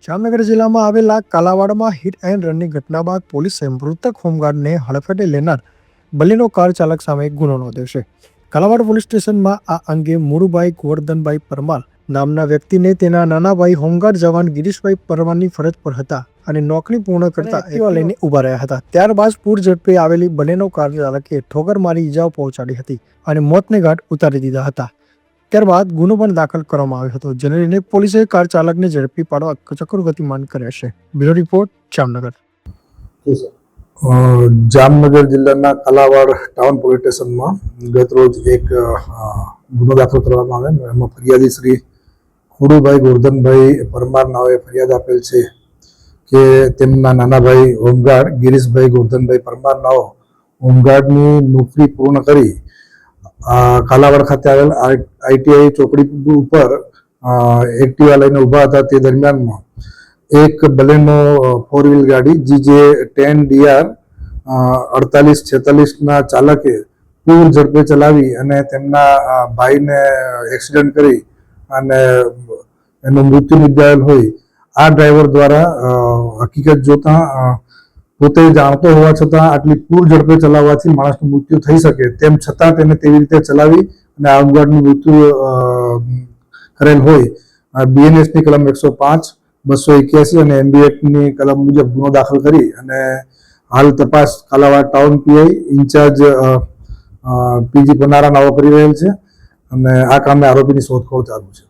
જામનગર જિલ્લામાં આવેલા કાલાવાડમાં hit and રનની ઘટના બાદ પોલીસે મૃતક હોમગાર્ડને હડફેટે લેનાર બલેનો કાર ચાલક સામે ગુનો નોંધ્યો છે. કાલાવાડ પોલીસ સ્ટેશનમાં આ અંગે મુરુભાઈ ગોવર્ધનભાઈ પરમાર નામના વ્યક્તિને તેના નાના ભાઈ હોમગાર્ડ જવાન ગિરીશભાઈ પરમારની ફરજ પર હતા અને નોકરી પૂર્ણ કરતા એક્ટિવા લઈને ઊભા રહ્યા હતા. ત્યારબાદ પૂર ઝડપે આવેલી બલેનો કાર ચાલકે ઠોકર મારી ઈજાઓ પહોંચાડી હતી અને મોતને ઘાટ ઉતારી દીધા હતા. ત્યારબાદ ગુનો પણ દાખલ કરવામાં આવ્યો હતો, જેને લઈને પોલીસે કાર ચાલકને ઝડપી પાડવા ચક્રો ગતિમાન કર્યા છે. Bureau report, Jamnagar. જામનગર જિલ્લાના કાલાવાડ ટાઉન પોલીસ સ્ટેશનમાં ગત રોજ એક ગુનો દાખલ કરવામાં આવે. એમાં ફરિયાદી શ્રી ખુરુભાઈ ગોવર્ધનભાઈ પરમાર નાઓએ ફરિયાદ આપેલ છે કે તેમના નાના ભાઈ હોમગાર્ડ ગિરીશભાઈ ગોવર્ધનભાઈ પરમાર નાઓ હોમગાર્ડની નોકરી પૂર્ણ કરી કાલાવાડ ખાતે આવેલ ITI ચોકડી ઉપર એક્ટિવા લઈને ઊભા હતા. તે દરમિયાનમાં એક બલેનો 4 વ્હીલ ગાડી GJ10DR 4846ના ચાલકે પૂર ઝડપે ચલાવી અને તેમના ભાઈને એક્સિડન્ટ કરી અને એનું મૃત્યુ નિપજાયેલ હોય. આ ડ્રાઈવર દ્વારા હકીકત જોતા પોતે જાણતો હોવા છતાં આટલી પૂર ઝડપે ચલાવવાથી માણસનું મૃત્યુ થઈ શકે તેમ છતાં તેને તેવી રીતે ચલાવી અને આ હોમગાર્ડનું મૃત્યુ કરેલ હોય. BNSની કલમ 105, 281 અને MB એક્ટની કલમ મુજબ ગુનો દાખલ કરી અને હાલ તપાસ Kalavad town PI incharge PG Panara નાઓ કરી રહેલ છે અને આ કામે આરોપીની શોધખોળ ચાલુ છે.